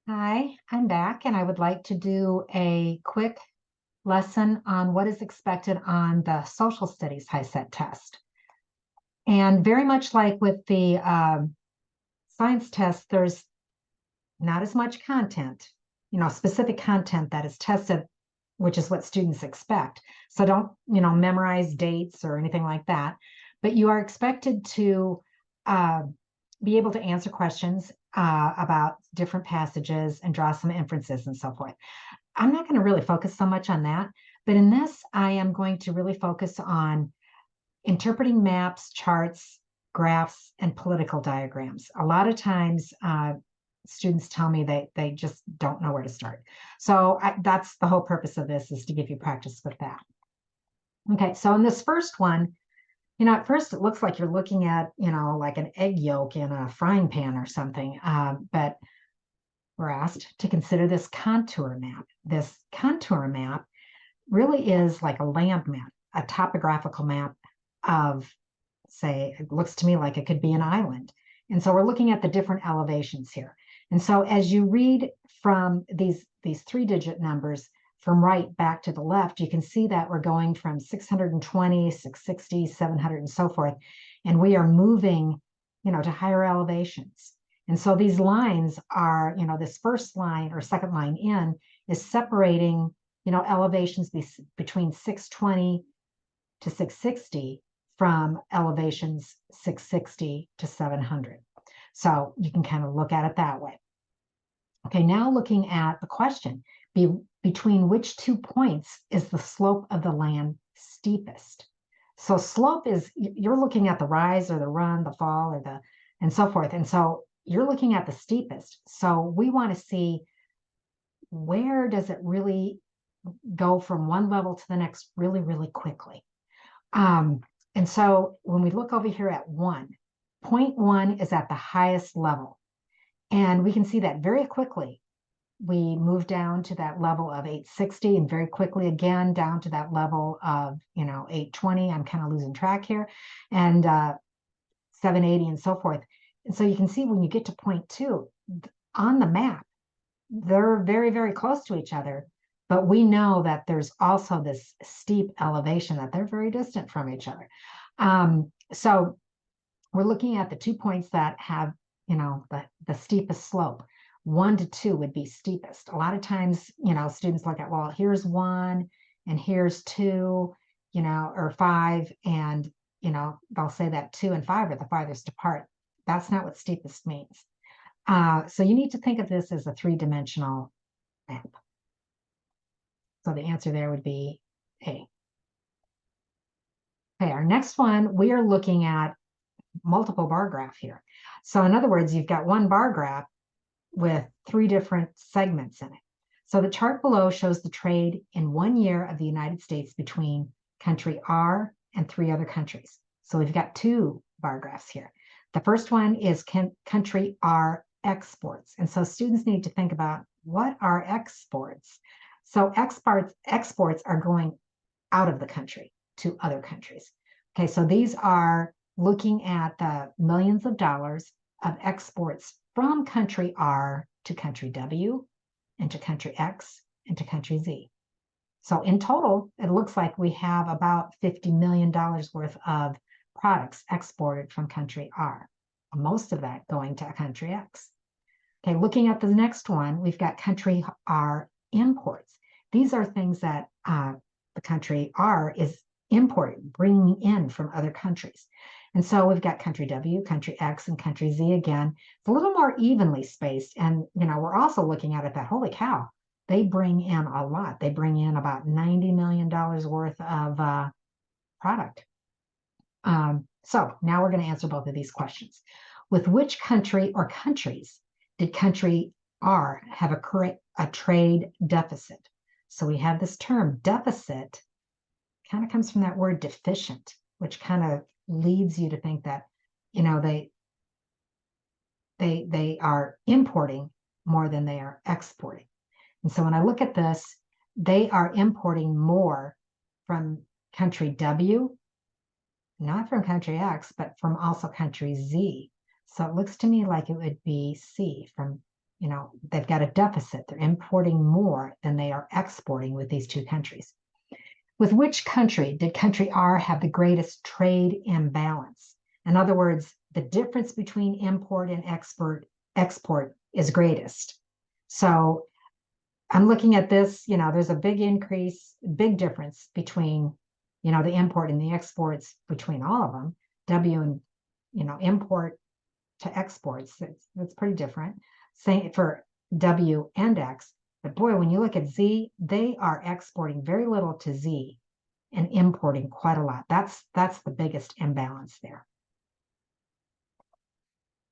Hi, I'm back and I would like to do a quick lesson on what is expected on the social studies HiSET test. And very much like with the science test, there's not as much content, specific content that is tested, which is what students expect. So don't, memorize dates or anything like that, but you are expected to uh, be able to answer questions about different passages and draw some inferences and so forth. I'm not going to really focus so much on that, but in this, I am going to really focus on interpreting maps, charts, graphs, and political diagrams. A lot of times, students tell me they just don't know where to start. So that's the whole purpose of this, is to give you practice with that. Okay, so in this first one, at first it looks like you're looking at, like an egg yolk in a frying pan or something, but we're asked to consider this contour map. This contour map really is like a land map, a topographical map of, say, it looks to me like it could be an island. And so we're looking at the different elevations here. And so as you read from these three-digit numbers from right back to the left, you can see that we're going from 620, 660, 700, and so forth. And we are moving, to higher elevations. And so these lines are, this first line or second line in is separating, elevations between 620 to 660 from elevations 660 to 700. So you can kind of look at it that way. Okay, now looking at the question, between which 2 points is the slope of the land steepest? So slope is, you're looking at the rise or the run, the fall or and so forth. And so you're looking at the steepest. So we want to see, where does it really go from one level to the next really, really quickly? And so when we look over here at 1, point 1 is at the highest level. And we can see that very quickly. We move down to that level of 860 and very quickly again down to that level of, 820. I'm kind of losing track here. And 780 and so forth. And so you can see when you get to point 2 on the map, they're very, very close to each other. But we know that there's also this steep elevation, that they're very distant from each other. So we're looking at the 2 points that have, the steepest slope. 1 to 2 would be steepest. A lot of times, students look at, well, here's 1 and here's 2, or 5, and, they'll say that 2 and 5 are the farthest apart. That's not what steepest means. So you need to think of this as a 3-dimensional map. So the answer there would be A. Okay, our next one, we are looking at multiple bar graph here. So in other words, you've got one bar graph with 3 different segments in it. So the chart below shows the trade in 1 year of the United States between country R and 3 other countries. So we've got 2 bar graphs here. The first one is country R exports. And so students need to think about, what are exports? So exports are going out of the country to other countries. Okay, so these are looking at the millions of dollars of exports from country R to country W and to country X and to country Z. So in total, it looks like we have about $50 million worth of products exported from country R, most of that going to country X. Okay, looking at the next one, we've got country R imports. These are things that the country R is importing, bringing in from other countries. And so we've got country W, country X, and country Z again. It's a little more evenly spaced. And, we're also looking at it that, holy cow, they bring in a lot. They bring in about $90 million worth of product. So now we're going to answer both of these questions. With which country or countries did country R have a trade deficit? So we have this term deficit, kind of comes from that word deficient, which kind of leads you to think that, they are importing more than they are exporting. And so when I look at this, they are importing more from country W, not from country X, but from also country Z. So it looks to me like it would be C, from they've got a deficit. They're importing more than they are exporting with these two countries. With which country did country R have the greatest trade imbalance? In other words, the difference between import and export is greatest. So I'm looking at this, there's a big difference between, the import and the exports between all of them. W and, import to exports, that's pretty different. Same for W and X. But boy, when you look at Z, they are exporting very little to Z and importing quite a lot. That's the biggest imbalance there.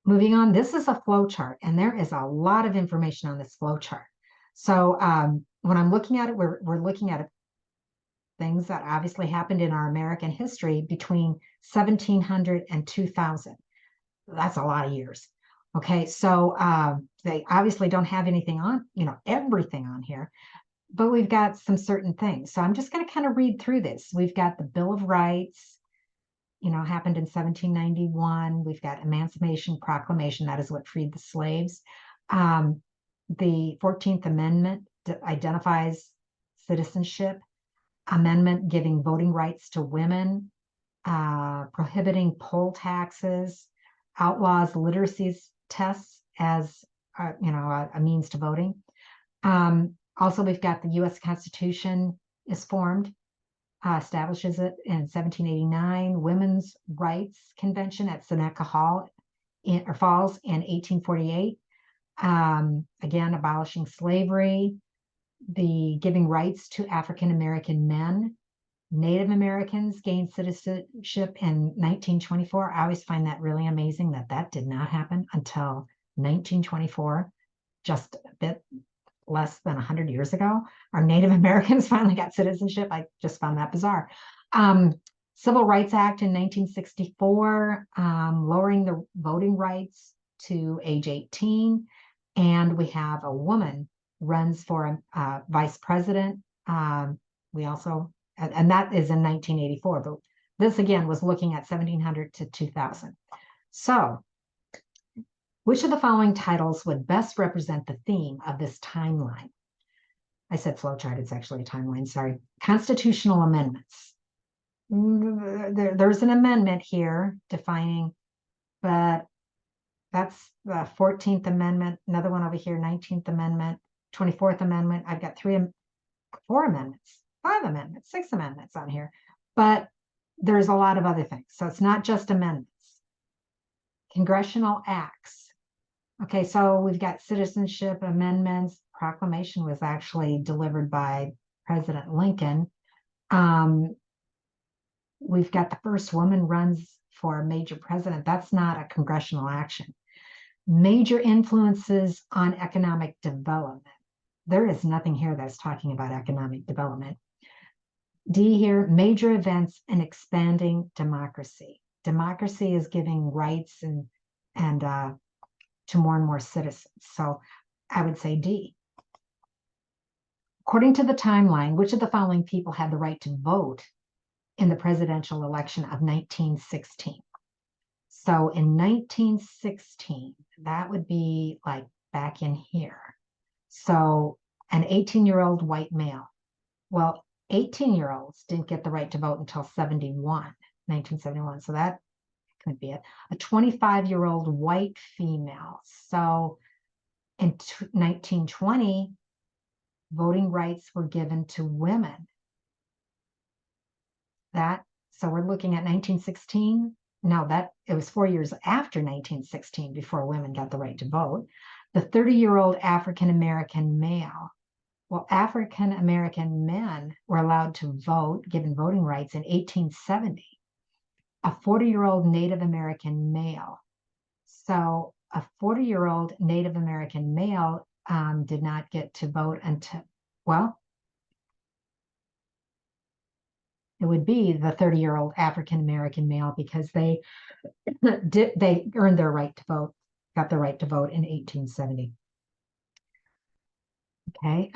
Moving on, this is a flow chart, and there is a lot of information on this flow chart. So when I'm looking at it, we're looking at things that obviously happened in our American history between 1700 and 2000. That's a lot of years. Okay, so they obviously don't have anything on, everything on here, but we've got some certain things. So I'm just going to kind of read through this. We've got the Bill of Rights, happened in 1791. We've got Emancipation Proclamation. That is what freed the slaves. The 14th Amendment identifies citizenship. Amendment giving voting rights to women, prohibiting poll taxes, outlaws literacy tests as a means to voting. Also, we've got the U.S. Constitution is formed, establishes it in 1789. Women's Rights Convention at Seneca Falls in 1848. Again, abolishing slavery, the giving rights to African American men. Native Americans gained citizenship in 1924. I always find that really amazing that did not happen until 1924, just a bit less than 100 years ago. Our Native Americans finally got citizenship. I just found that bizarre. Civil Rights Act in 1964, lowering the voting rights to age 18. And we have a woman runs for vice president. We also, and that is in 1984, but this again was looking at 1700 to 2000. So, which of the following titles would best represent the theme of this timeline? I said flowchart, it's actually a timeline, sorry. Constitutional amendments. There's an amendment here defining, but that's the 14th Amendment, another one over here, 19th Amendment, 24th Amendment. I've got 4 amendments, 5 amendments, 6 amendments on here, but there's a lot of other things. So it's not just amendments. Congressional acts. Okay, so we've got citizenship amendments. Proclamation was actually delivered by President Lincoln. We've got the first woman runs for a major president. That's not a congressional action. Major influences on economic development. There is nothing here that's talking about economic development. D here, major events in expanding democracy. Democracy is giving rights and to more and more citizens. So I would say D. According to the timeline, which of the following people had the right to vote in the presidential election of 1916? So in 1916, that would be like back in here. So an 18-year-old white male. Well, 18-year-olds didn't get the right to vote until 1971. So that could be it. A 25-year-old white female. So in 1920, voting rights were given to women. So we're looking at 1916. No, it was 4 years after 1916 before women got the right to vote. The 30-year-old African-American male. Well, African-American men were allowed to vote, given voting rights in 1870. A 40-year-old Native American male. So a 40-year-old Native American male did not get to vote until, well, it would be the 30-year-old African-American male because they earned their right to vote, got the right to vote in 1870. Okay.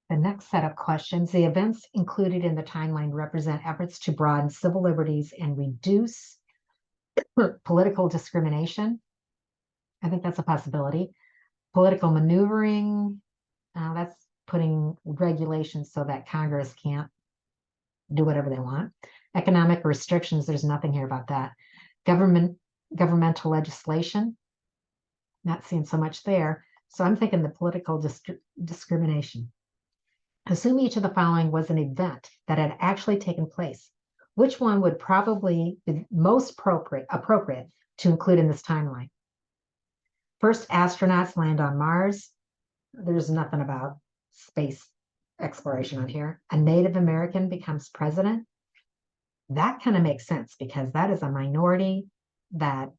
The next set of questions, the events included in the timeline represent efforts to broaden civil liberties and reduce political discrimination. I think that's a possibility. Political maneuvering, that's putting regulations so that Congress can't do whatever they want. Economic restrictions, there's nothing here about that. Governmental legislation, not seeing so much there. So I'm thinking the political discrimination. Assume each of the following was an event that had actually taken place. Which one would probably be most appropriate to include in this timeline? First, astronauts land on Mars. There's nothing about space exploration on here. A Native American becomes president. That kind of makes sense because that is a minority that,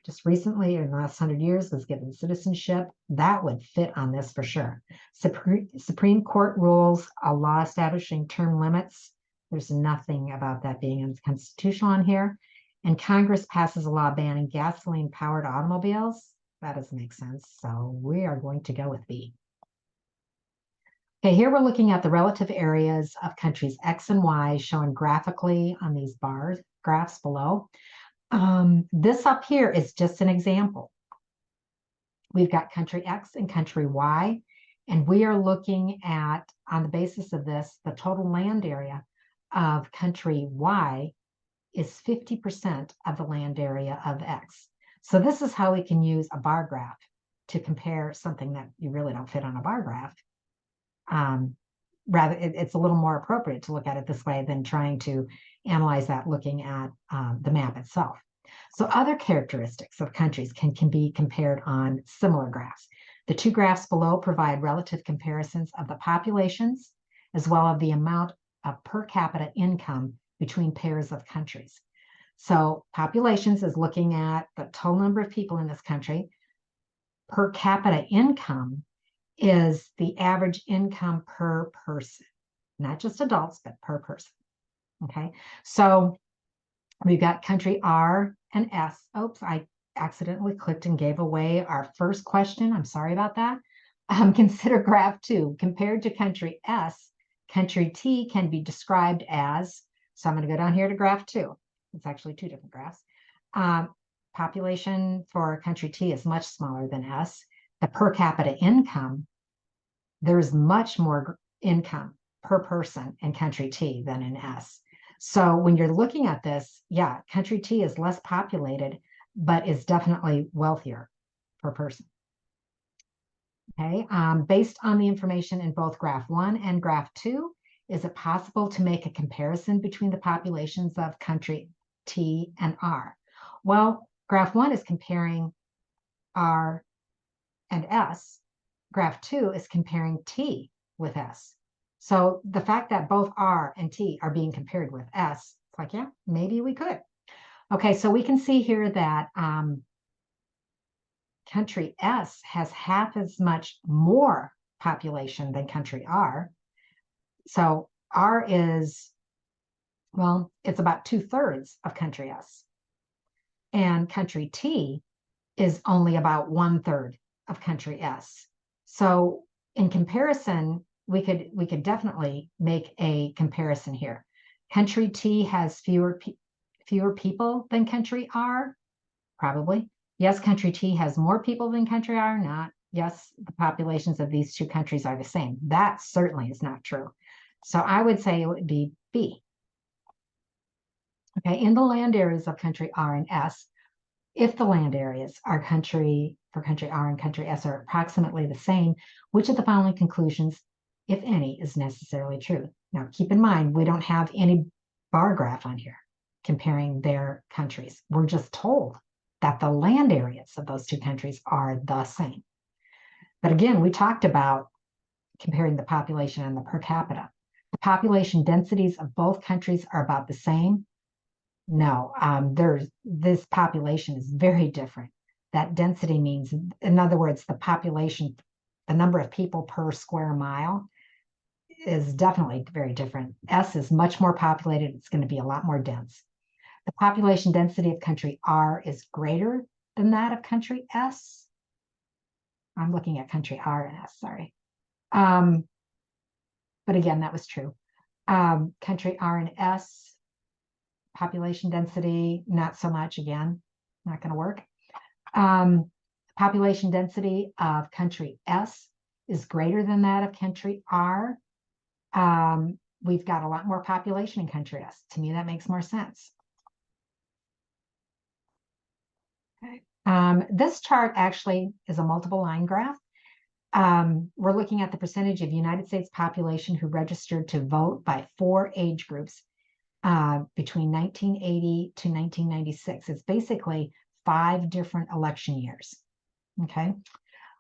just recently in the last 100 years was given citizenship. That would fit on this for sure. Supreme Court rules a law establishing term limits. There's nothing about that being unconstitutional on here. And Congress passes a law banning gasoline-powered automobiles. That doesn't make sense. So we are going to go with B. Okay, here we're looking at the relative areas of countries X and Y shown graphically on these graphs below. This up here is just an example. We've got country X and country Y, and we are looking at, on the basis of this, the total land area of country Y is 50% of the land area of X. So this is how we can use a bar graph to compare something that you really don't fit on a bar graph. Rather, it's a little more appropriate to look at it this way than trying to analyze that looking at the map itself. So other characteristics of countries can be compared on similar graphs. The two graphs below provide relative comparisons of the populations as well as the amount of per capita income between pairs of countries. So populations is looking at the total number of people in this country. Per capita income is the average income per person, not just adults, but per person. Okay, so we've got country R and S. Oops, I accidentally clicked and gave away our first question. I'm sorry about that. Consider graph 2. Compared to country S, country T can be described as, so I'm going to go down here to graph 2. It's actually two different graphs. Population for country T is much smaller than S. The per capita income, there's much more income per person in country T than in S. So when you're looking at this, yeah, country T is less populated, but is definitely wealthier per person. Okay, based on the information in both graph 1 and graph 2, is it possible to make a comparison between the populations of country T and R? Well, graph 1 is comparing R and S. Graph 2 is comparing T with S. So the fact that both R and T are being compared with S, it's like, yeah, maybe we could. Okay, so we can see here that country S has half as much more population than country R. So R is, well, it's about 2/3 of country S. And country T is only about 1/3 of country S. So in comparison, we could definitely make a comparison here. Country T has fewer people than country R, probably. Yes, country T has more people than country R, not. Yes, the populations of these two countries are the same. That certainly is not true. So I would say it would be B. Okay, in the land areas of country R and S, if the land areas are for country R and country S are approximately the same, which of the following conclusions, if any, is necessarily true? Now, keep in mind, we don't have any bar graph on here comparing their countries. We're just told that the land areas of those two countries are the same. But again, we talked about comparing the population and the per capita. The population densities of both countries are about the same. No, this population is very different. That density means, in other words, the population, the number of people per square mile is definitely very different. S is much more populated. It's going to be a lot more dense. The population density of country R is greater than that of country S. I'm looking at country R and S, sorry. but again, that was true. Country R and S, population density, not so much, again, not going to work. Population density of country S is greater than that of country R. We've got a lot more population in country S. To me, that makes more sense. Okay. This chart actually is a multiple line graph. We're looking at the percentage of United States population who registered to vote by 4 age groups between 1980 to 1996. It's basically 5 different election years. Okay.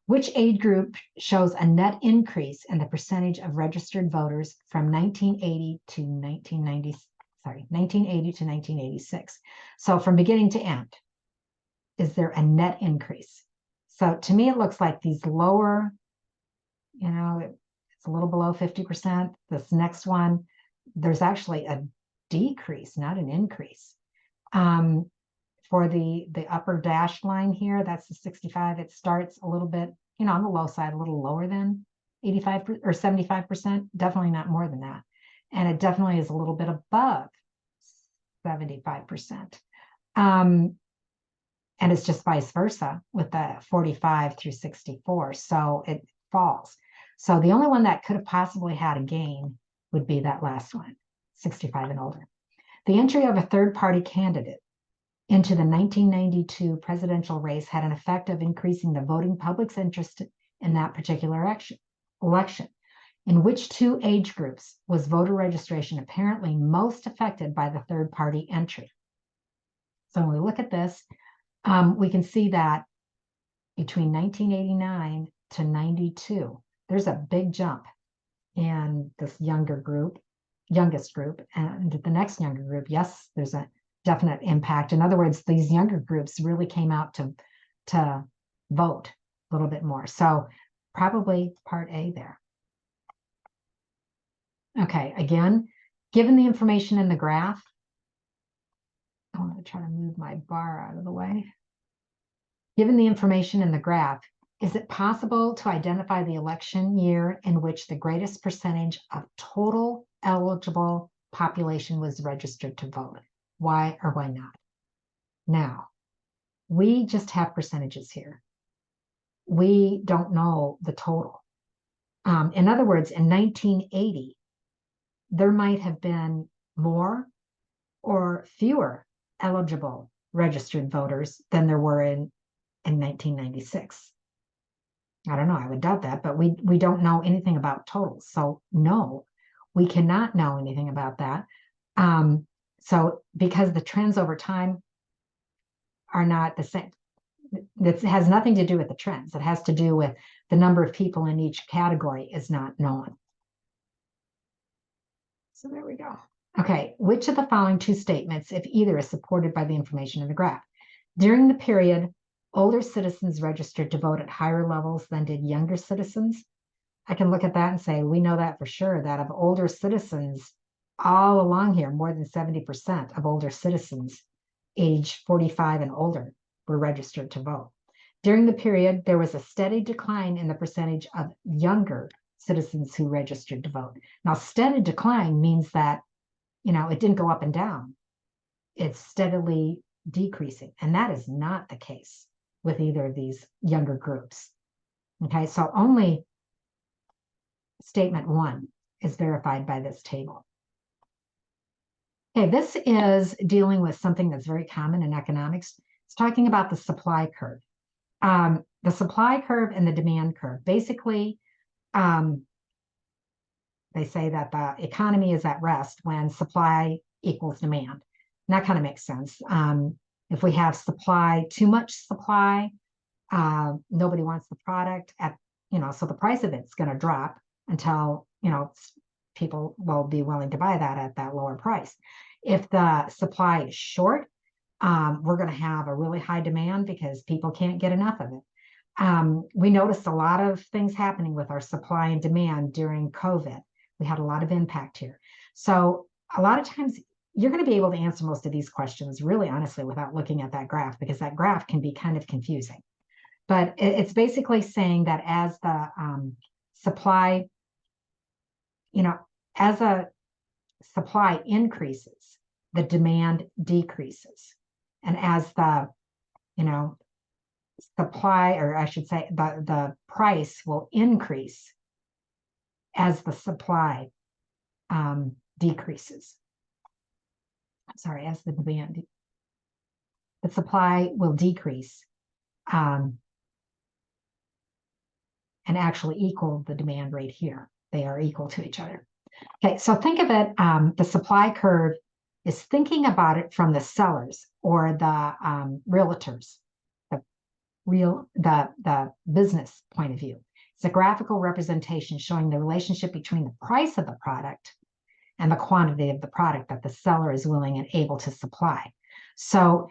Which age group shows a net increase in the percentage of registered voters from 1980 to 1986? So from beginning to end, is there a net increase? So to me, it looks like these lower, it's a little below 50%. This next one, there's actually a decrease, not an increase. For the upper dashed line here, that's the 65. It starts a little bit, on the low side, a little lower than 85 or 75%, definitely not more than that. And it definitely is a little bit above 75%. And it's just vice versa with the 45 through 64. So it falls. So the only one that could have possibly had a gain would be that last one, 65 and older. The entry of a third-party candidate into the 1992 presidential race had an effect of increasing the voting public's interest in that particular election. In which 2 age groups was voter registration apparently most affected by the third-party entry? So when we look at this, we can see that between 1989 to 92, there's a big jump in this youngest group, and the next younger group, yes, there's a definite impact. In other words, these younger groups really came out to vote a little bit more. So probably part A there. Okay, again, given the information in the graph, I want to try to move my bar out of the way. Given the information in the graph, is it possible to identify the election year in which the greatest percentage of total eligible population was registered to vote? Why or why not? Now, we just have percentages here. We don't know the total. In other words, in 1980, there might have been more or fewer eligible registered voters than there were in 1996. I don't know, I would doubt that, but we don't know anything about totals. So no, we cannot know anything about that. So because the trends over time are not the same, this has nothing to do with the trends. It has to do with the number of people in each category is not known. So there we go. Okay, which of the following 2 statements, if either, is supported by the information in the graph? During the period, older citizens registered to vote at higher levels than did younger citizens. I can look at that and say, we know that for sure, that of older citizens, all along here, more than 70% of older citizens age 45 and older were registered to vote. During the period, there was a steady decline in the percentage of younger citizens who registered to vote. Now, steady decline means that, it didn't go up and down. It's steadily decreasing. And that is not the case with either of these younger groups. Okay, so only statement 1 is verified by this table. Okay, this is dealing with something that's very common in economics. It's talking about the supply curve. The supply curve and the demand curve. Basically, they say that the economy is at rest when supply equals demand. And that kind of makes sense. If we have too much supply, nobody wants the product so the price of it's going to drop until, people will be willing to buy that at that lower price. If the supply is short, we're going to have a really high demand because people can't get enough of it. We noticed a lot of things happening with our supply and demand during COVID. We had a lot of impact here. So a lot of times you're going to be able to answer most of these questions really honestly without looking at that graph, because that graph can be kind of confusing. But it's basically saying that as the supply as a supply increases, the demand decreases. And as the, supply, or I should say, the price will increase as the supply decreases. I'm sorry, as the demand, the supply will decrease and actually equal the demand rate here. They are equal to each other. Okay, so think of it, the supply curve is thinking about it from the sellers or the realtors, the business point of view. It's a graphical representation showing the relationship between the price of the product and the quantity of the product that the seller is willing and able to supply. So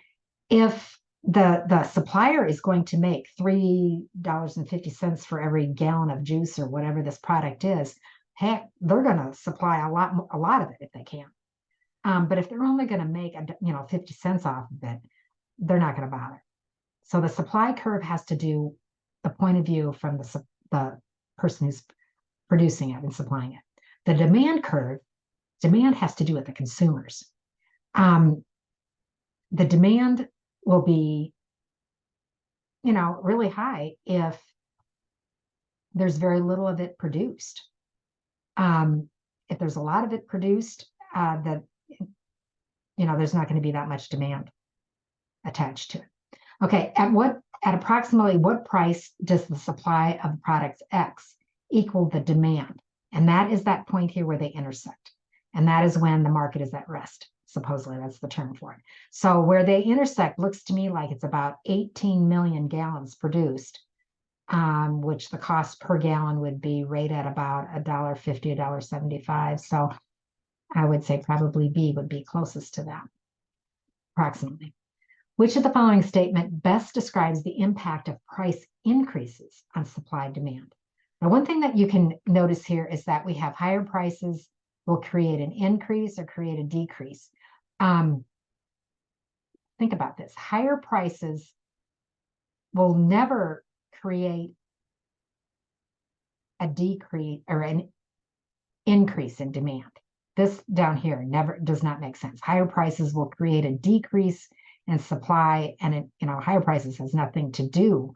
if the supplier is going to make $3.50 for every gallon of juice or whatever this product is, heck, they're going to supply a lot of it if they can. But if they're only going to make 50 cents off of it, they're not going to bother. So the supply curve has to do the point of view from the person who's producing it and supplying it. The demand curve, demand has to do with the consumers. The demand will be, really high if there's very little of it produced. If there's a lot of it produced, there's not going to be that much demand attached to it. Okay, at approximately what price does the supply of products X equal the demand? And that is that point here where they intersect. And that is when the market is at rest. Supposedly, that's the term for it. So where they intersect looks to me like it's about 18 million gallons produced, which the cost per gallon would be right at about $1.50, $1.75. So I would say probably B would be closest to that, approximately. Which of the following statement best describes the impact of price increases on supply demand? Now, one thing that you can notice here is that we have higher prices will create an increase or create a decrease. Think about this. Higher prices will never create a decrease or an increase in demand. This down here never does not make sense. Higher prices will create a decrease in supply, and higher prices has nothing to do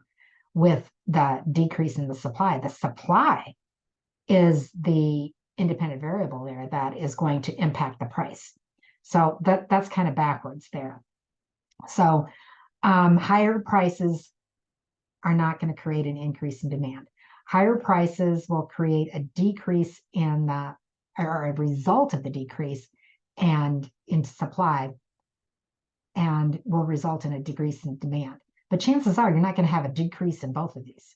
with the decrease in the supply. The supply is the independent variable there that is going to impact the price. So that's kind of backwards there. So higher prices are not going to create an increase in demand. Higher prices will create a decrease in or a result of the decrease and in supply, and will result in a decrease in demand. But chances are you're not going to have a decrease in both of these.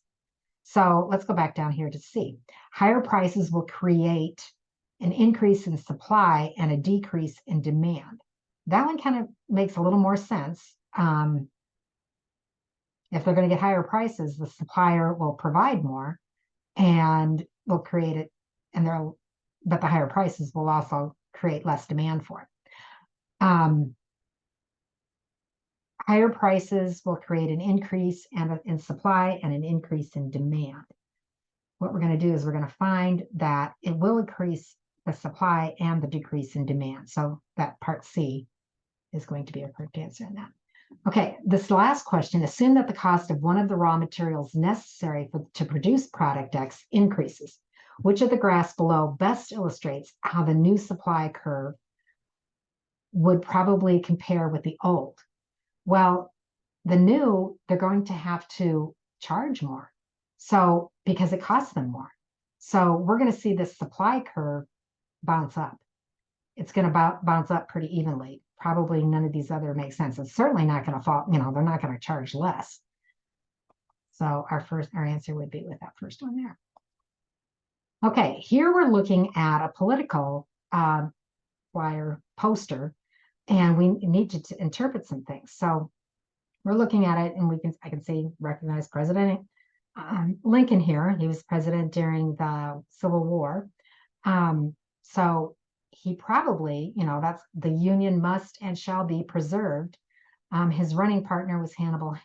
So let's go back down here to see. Higher prices will create an increase in supply and a decrease in demand. That one kind of makes a little more sense. If they're going to get higher prices, the supplier will provide more and will create it, but the higher prices will also create less demand for it. Higher prices will create an increase in supply and an increase in demand. What we're going to do is we're going to find that it will increase the supply and the decrease in demand. So that part C is going to be a correct answer in that. Okay, this last question, assume that the cost of one of the raw materials necessary to produce product X increases. Which of the graphs below best illustrates how the new supply curve would probably compare with the old? Well, the new, they're going to have to charge more. So, because it costs them more. So we're going to see this supply curve bounce up. It's going to bounce up pretty evenly. Probably none of these other make sense. It's certainly not going to fall, they're not going to charge less. So our answer would be with that first one there. Okay, here we're looking at a political flyer poster, and we need to interpret some things. So we're looking at it, and I can see recognize President Lincoln here. He was president during the Civil War. So he probably, that's the Union must and shall be preserved. His running partner was Hamlin.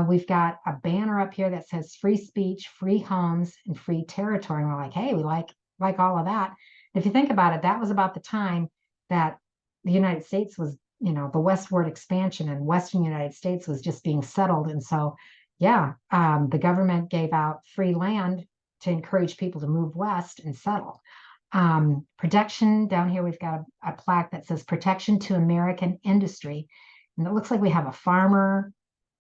We've got a banner up here that says free speech, free homes, and free territory. And we're like, hey, we like all of that. If you think about it, that was about the time that the United States was, the westward expansion, and Western United States was just being settled. And so, yeah, the government gave out free land to encourage people to move west and settle. Protection, down here, we've got a plaque that says protection to American industry. And it looks like we have a farmer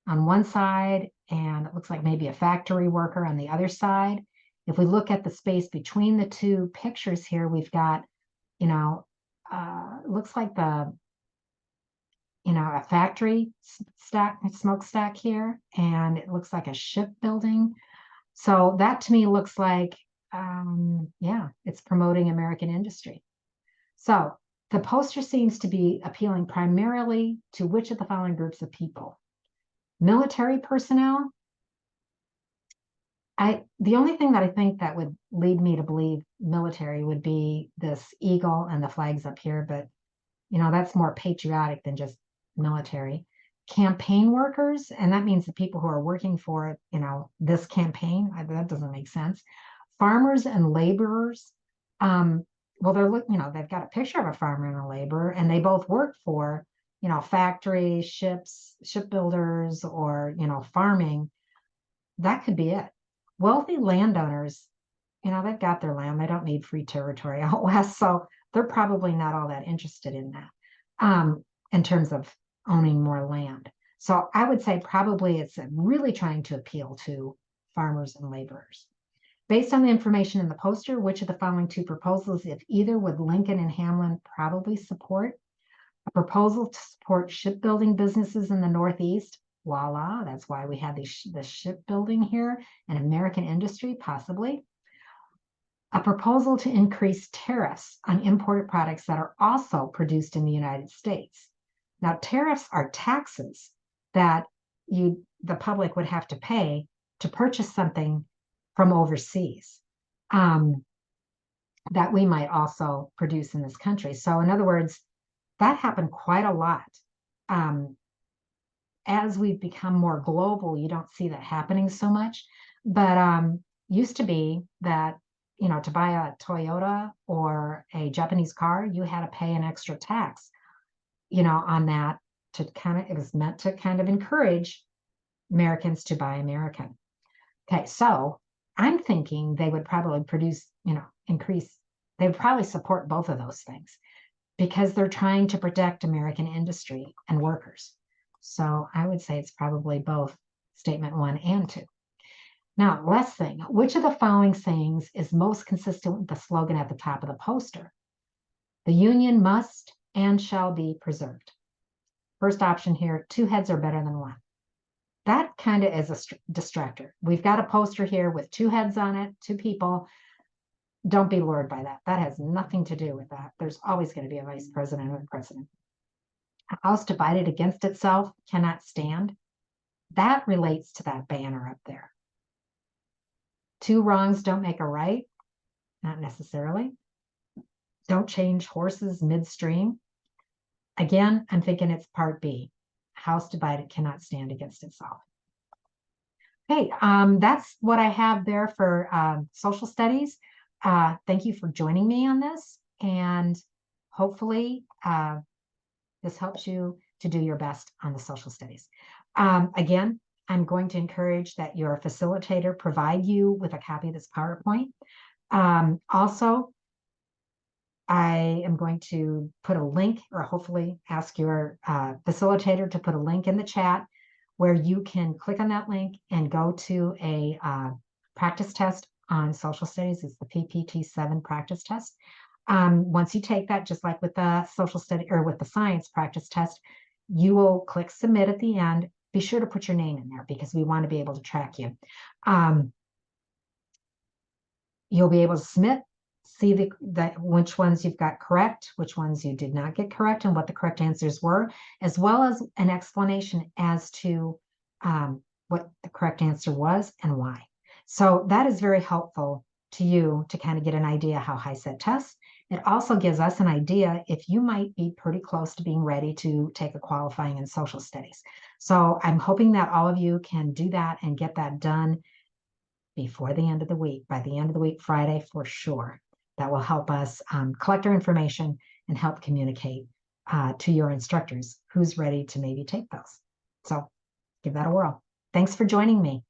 on one side, and it looks like maybe a factory worker on the other side. If we look at the space between the two pictures here, we've got, looks like a factory smokestack here, and it looks like a shipbuilding. So that to me looks like, yeah, it's promoting American industry. So the poster seems to be appealing primarily to which of the following groups of people? Military personnel. The only thing that I think that would lead me to believe military would be this eagle and the flags up here, but that's more patriotic than just military. Campaign workers, and that means the people who are working for, this campaign. That doesn't make sense. Farmers and laborers. Well, they've got a picture of a farmer and a laborer, and they both work for, factories, ships, shipbuilders, or, farming. That could be it. Wealthy landowners, they've got their land. They don't need free territory out west. So they're probably not all that interested in that, in terms of owning more land. So I would say probably it's really trying to appeal to farmers and laborers. Based on the information in the poster, which of the following two proposals, if either, would Lincoln and Hamlin probably support? A proposal to support shipbuilding businesses in the Northeast. Voila, that's why we have the shipbuilding here, and American industry, possibly. A proposal to increase tariffs on imported products that are also produced in the United States. Now, tariffs are taxes that the public would have to pay to purchase something from overseas, that we might also produce in this country. So in other words, that happened quite a lot. As we've become more global, you don't see that happening so much, but used to be that, to buy a Toyota or a Japanese car, you had to pay an extra tax, on that, it was meant to kind of encourage Americans to buy American. Okay, so I'm thinking they would probably they would probably support both of those things because they're trying to protect American industry and workers. So I would say it's probably both statement 1 and 2. Now, last thing, which of the following sayings is most consistent with the slogan at the top of the poster? The Union must and shall be preserved. First option here, 2 heads are better than 1. That kind of is a distractor. We've got a poster here with 2 heads on it, 2 people. Don't be lured by that. That has nothing to do with that. There's always going to be a vice president or president. A house divided against itself cannot stand. That relates to that banner up there. 2 wrongs don't make a right. Not necessarily. Don't change horses midstream. Again, I'm thinking it's part B. House divided cannot stand against itself. Okay, that's what I have there for social studies. Thank you for joining me on this, and hopefully this helps you to do your best on the social studies. Again, I'm going to encourage that your facilitator provide you with a copy of this PowerPoint. Also, I am going to put a link, or hopefully ask your facilitator to put a link in the chat where you can click on that link and go to a practice test on social studies. It's the PPT-7 practice test. Once you take that, just like with the social study or with the science practice test, you will click submit at the end. Be sure to put your name in there because we want to be able to track you. You'll be able to submit, see which ones you've got correct, which ones you did not get correct, and what the correct answers were, as well as an explanation as to what the correct answer was and why. So that is very helpful to you to kind of get an idea how HiSET tests. It also gives us an idea if you might be pretty close to being ready to take a qualifying in social studies. So I'm hoping that all of you can do that and get that done before the end of the week, by the end of the week, Friday for sure. That will help us collect our information and help communicate to your instructors who's ready to maybe take those. So give that a whirl. Thanks for joining me.